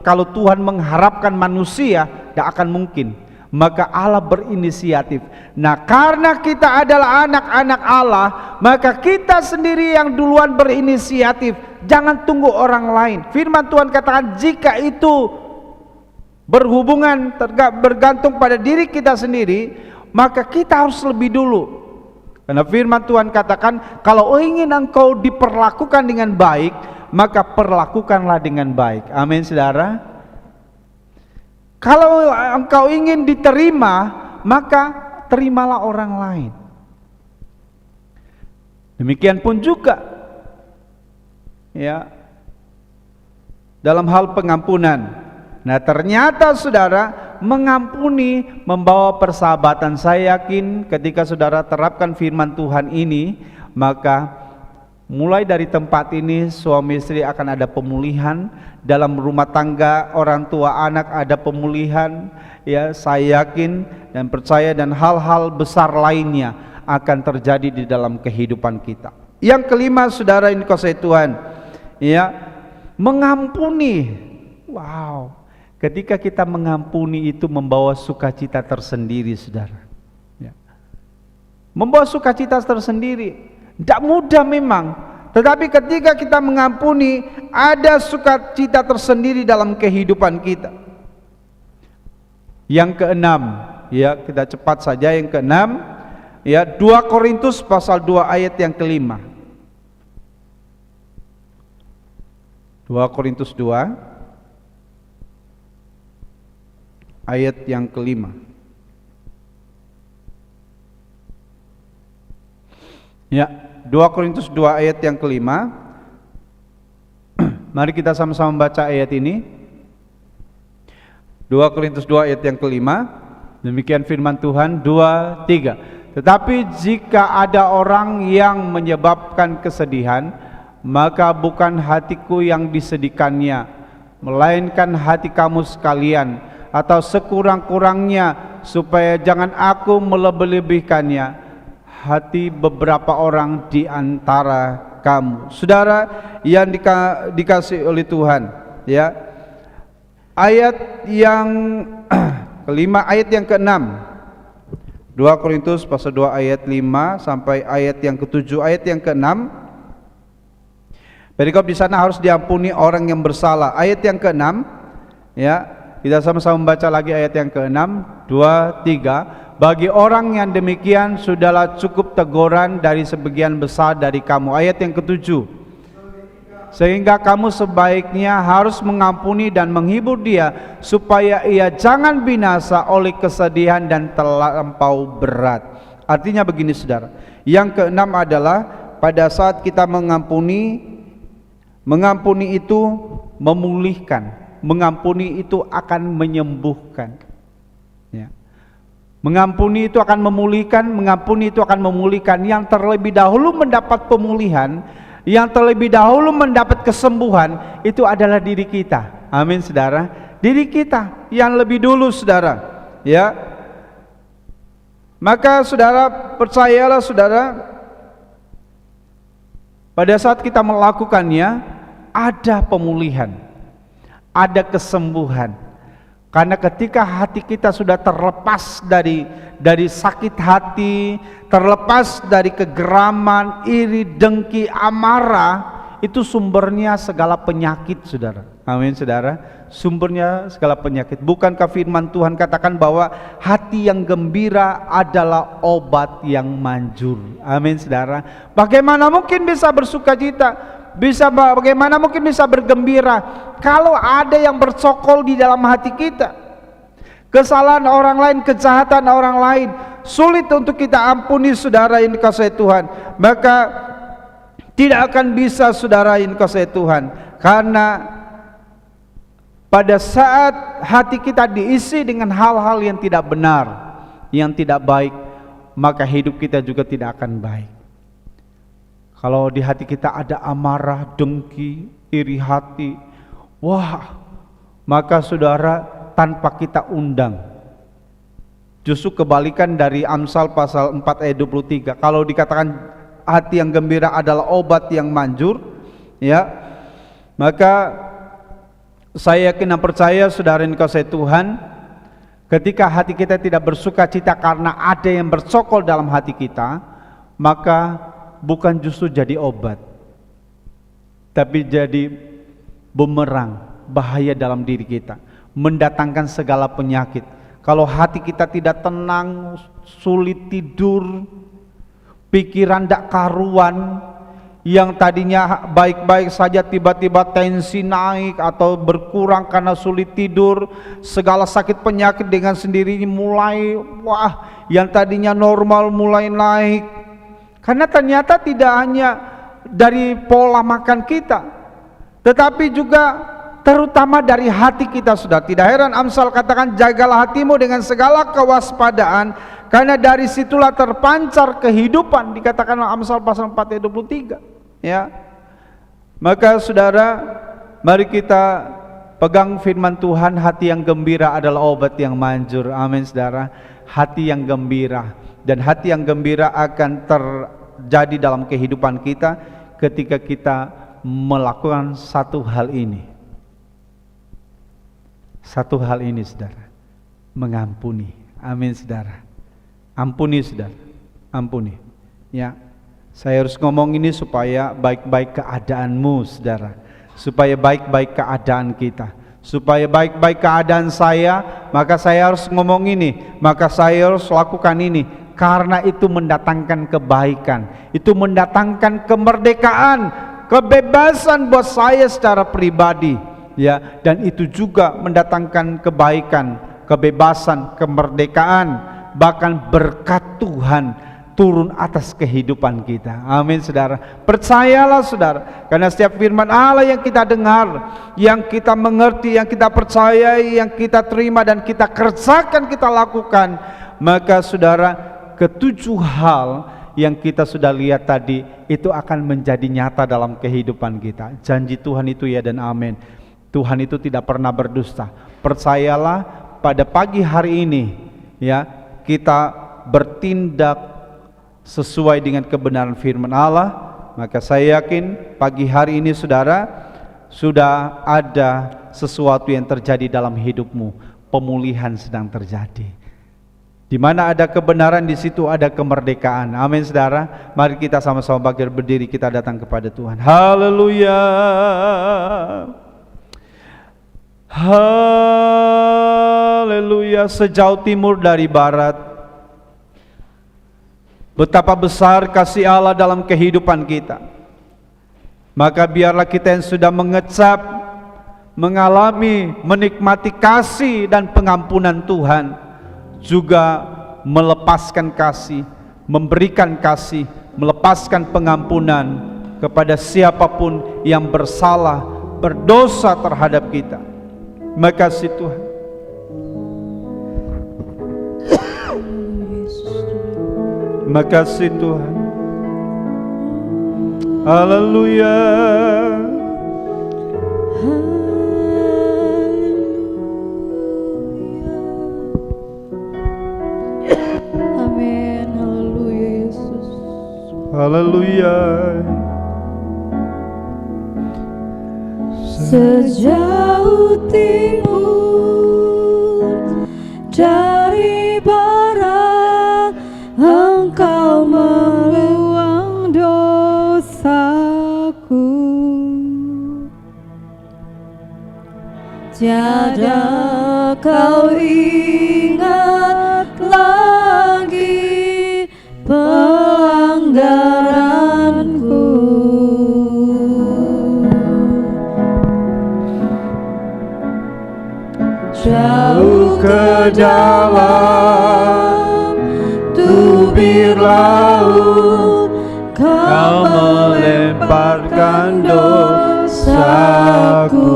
Kalau Tuhan mengharapkan manusia, tidak akan mungkin. Maka Allah berinisiatif. Nah, karena kita adalah anak-anak Allah, maka kita sendiri yang duluan berinisiatif. Jangan tunggu orang lain. Firman Tuhan katakan, jika itu bergantung pada diri kita sendiri, maka kita harus lebih dulu. Karena firman Tuhan katakan, kalau ingin engkau diperlakukan dengan baik, maka perlakukanlah dengan baik. Amin, saudara. Kalau engkau ingin diterima, maka terimalah orang lain. Demikian pun juga, ya, dalam hal pengampunan. Nah, ternyata saudara, mengampuni membawa persahabatan. Saya yakin ketika saudara terapkan firman Tuhan ini, maka mulai dari tempat ini suami istri akan ada pemulihan, dalam rumah tangga orang tua anak ada pemulihan. Ya, saya yakin dan percaya, dan hal-hal besar lainnya akan terjadi di dalam kehidupan kita. Yang kelima, saudara ini kasih Tuhan, ya, mengampuni. Wow. Ketika kita mengampuni itu membawa sukacita tersendiri, saudara. Ya. Membawa sukacita tersendiri. Tidak mudah memang, tetapi ketika kita mengampuni, ada sukacita tersendiri dalam kehidupan kita. Yang keenam, ya, kita cepat saja. Yang keenam, ya, 2 Korintus pasal 2 ayat yang kelima. 2 Korintus 2 ayat yang kelima. Ya, 2 Korintus 2 ayat yang kelima. Mari kita sama-sama baca ayat ini. 2 Korintus 2 ayat yang kelima. Demikian firman Tuhan, 2, 3. Tetapi jika ada orang yang menyebabkan kesedihan, maka bukan hatiku yang disedihkannya, melainkan hati kamu sekalian, atau sekurang-kurangnya, supaya jangan aku melebih-lebihkannya, hati beberapa orang di antara kamu. Saudara yang dikasih oleh Tuhan, ya, ayat yang kelima, ayat yang keenam, 2 Korintus pasal 2 ayat 5 sampai ayat yang ke-7. Ayat yang keenam, perikop di sana harus diampuni orang yang bersalah. Ayat yang keenam, ya, kita sama-sama membaca lagi ayat yang ke-6, 2, 3. Bagi orang yang demikian sudahlah cukup teguran dari sebagian besar dari kamu. Ayat yang ke-7. Sehingga kamu sebaiknya harus mengampuni dan menghibur dia, supaya ia jangan binasa oleh kesedihan dan terlampau berat. Artinya begini, saudara. Yang ke-6 adalah pada saat kita mengampuni itu memulihkan. Mengampuni itu akan menyembuhkan, ya. Mengampuni itu akan memulihkan, mengampuni itu akan memulihkan. Yang terlebih dahulu mendapat pemulihan Yang terlebih dahulu mendapat kesembuhan itu adalah diri kita. Amin saudara. Diri kita yang lebih dulu saudara. Ya. Maka saudara, percayalah saudara, pada saat kita melakukannya ada pemulihan, ada kesembuhan. Karena ketika hati kita sudah terlepas dari sakit hati, terlepas dari kegeraman, iri, dengki, amarah, itu sumbernya segala penyakit saudara. Amin saudara. Sumbernya segala penyakit. Bukankah firman Tuhan katakan bahwa hati yang gembira adalah obat yang manjur. Amin saudara. Bagaimana mungkin bisa bersuka cita, bagaimana mungkin bisa bergembira kalau ada yang bercokol di dalam hati kita? Kesalahan orang lain, kejahatan orang lain sulit untuk kita ampuni saudara yang dikasihi Tuhan. Maka tidak akan bisa saudara yang dikasihi Tuhan, karena pada saat hati kita diisi dengan hal-hal yang tidak benar, yang tidak baik, maka hidup kita juga tidak akan baik. Kalau di hati kita ada amarah, dengki, iri hati, wah, maka saudara tanpa kita undang, justru kebalikan dari Amsal pasal 4 ayat 23. Kalau dikatakan hati yang gembira adalah obat yang manjur, ya, maka saya yakin dan percaya saudara yang dikasihi Tuhan, ketika hati kita tidak bersuka cita karena ada yang bercokol dalam hati kita, maka bukan justru jadi obat, tapi jadi bumerang, bahaya dalam diri kita, mendatangkan segala penyakit. Kalau hati kita tidak tenang, sulit tidur, pikiran tidak karuan, yang tadinya baik-baik saja tiba-tiba tensi naik atau berkurang karena sulit tidur, segala sakit penyakit dengan sendirinya mulai, wah, yang tadinya normal mulai naik. Karena ternyata tidak hanya dari pola makan kita, tetapi juga terutama dari hati kita. Sudah tidak heran Amsal katakan, jagalah hatimu dengan segala kewaspadaan, karena dari situlah terpancar kehidupan. Dikatakan Amsal pasal 4 ayat 23. Ya, maka saudara, mari kita pegang firman Tuhan. Hati yang gembira adalah obat yang manjur. Amin saudara. Hati yang gembira, dan hati yang gembira akan terjadi dalam kehidupan kita ketika kita melakukan satu hal ini. Satu hal ini saudara, mengampuni. Amin saudara. Ampuni saudara, ampuni. Ya, saya harus ngomong ini supaya baik-baik keadaanmu saudara, supaya baik-baik keadaan kita, supaya baik-baik keadaan saya, maka saya harus ngomong ini, maka saya harus lakukan ini, karena itu mendatangkan kebaikan, itu mendatangkan kemerdekaan, kebebasan buat saya secara pribadi, ya, dan itu juga mendatangkan kebaikan, kebebasan, kemerdekaan, bahkan berkat Tuhan turun atas kehidupan kita. Amin saudara. Percayalah saudara, karena setiap firman Allah yang kita dengar, yang kita mengerti, yang kita percayai, yang kita terima dan kita kerjakan, kita lakukan, maka saudara, ketujuh hal yang kita sudah lihat tadi itu akan menjadi nyata dalam kehidupan kita. Janji Tuhan itu ya dan amin. Tuhan itu tidak pernah berdusta. Percayalah, pada pagi hari ini ya, kita bertindak sesuai dengan kebenaran firman Allah, maka saya yakin pagi hari ini saudara, sudah ada sesuatu yang terjadi dalam hidupmu. Pemulihan sedang terjadi. Di mana ada kebenaran, di situ ada kemerdekaan. Amin saudara. Mari kita sama-sama berdiri, kita datang kepada Tuhan. Haleluya. Haleluya. Sejauh timur dari barat, betapa besar kasih Allah dalam kehidupan kita. Maka biarlah kita yang sudah mengecap, mengalami, menikmati kasih dan pengampunan Tuhan, juga melepaskan kasih, memberikan kasih, melepaskan pengampunan kepada siapapun yang bersalah, berdosa terhadap kita. Makasih Tuhan. Makasih Tuhan. Haleluya. Amin. Haleluya Yesus. Haleluya. Sejauh timur dari barat, Engkau meluang dosaku. Tiada kau ingat lagi pelanggaranku. Jauh ke dalam tubir laut, Kau melemparkan dosaku.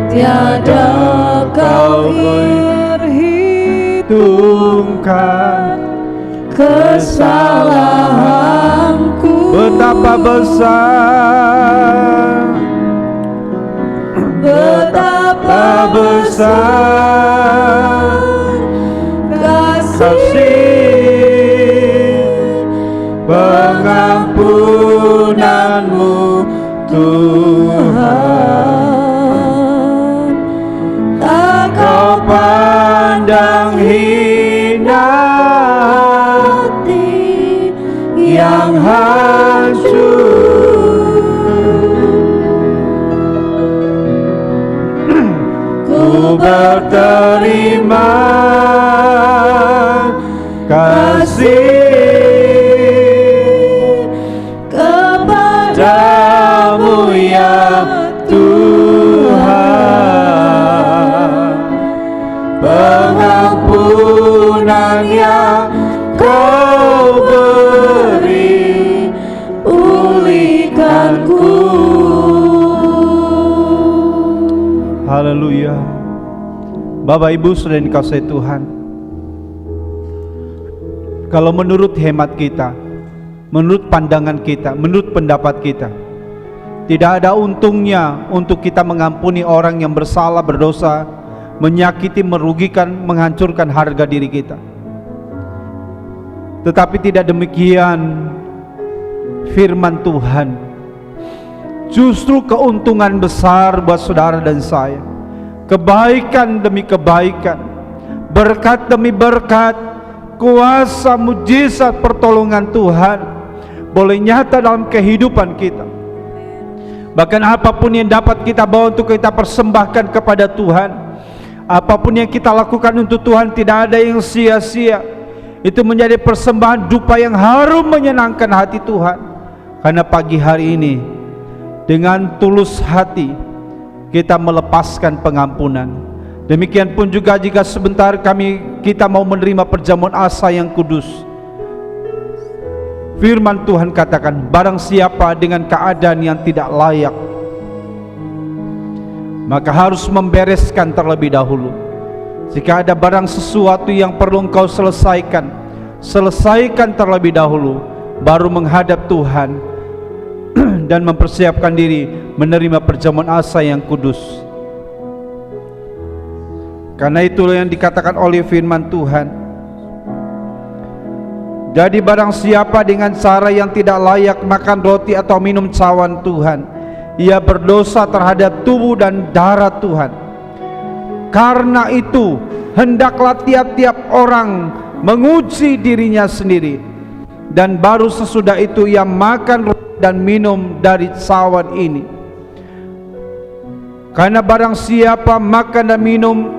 Tiada Kau perhitungkan kesalahanku. Betapa besar, Betapa besar kasih pengampunanmu Tuhan. Tak Kau pandang hina hati yang hancur. Ku berterima kasih kepadamu ya Tuhan. Pengampunan yang Kau beri, pulihkanku. haleluya. Bapak Ibu sudah dikasihi Tuhan, kalau menurut hemat kita, menurut pandangan kita, menurut pendapat kita, tidak ada untungnya untuk kita mengampuni orang yang bersalah, berdosa, menyakiti, merugikan, menghancurkan harga diri kita. Tetapi tidak demikian firman Tuhan. Justru keuntungan besar buat saudara dan saya, kebaikan demi kebaikan, berkat demi berkat, kuasa mujizat pertolongan Tuhan boleh nyata dalam kehidupan kita. Bahkan apapun yang dapat kita bawa untuk kita persembahkan kepada Tuhan, apapun yang kita lakukan untuk Tuhan, tidak ada yang sia-sia. Itu menjadi persembahan dupa yang harum menyenangkan hati Tuhan. Karena pagi hari ini dengan tulus hati kita melepaskan pengampunan. Demikian pun juga jika sebentar kita mau menerima perjamuan asa yang kudus. Firman Tuhan katakan, barang siapa dengan keadaan yang tidak layak, maka harus membereskan terlebih dahulu. Jika ada barang sesuatu yang perlu engkau selesaikan, selesaikan terlebih dahulu, baru menghadap Tuhan dan mempersiapkan diri menerima perjamuan asa yang kudus. Karena itulah yang dikatakan oleh firman Tuhan, jadi barang siapa dengan cara yang tidak layak makan roti atau minum cawan Tuhan, ia berdosa terhadap tubuh dan darah Tuhan. Karena itu hendaklah tiap-tiap orang menguji dirinya sendiri, dan baru sesudah itu ia makan dan minum dari cawan ini. Karena barang siapa makan dan minum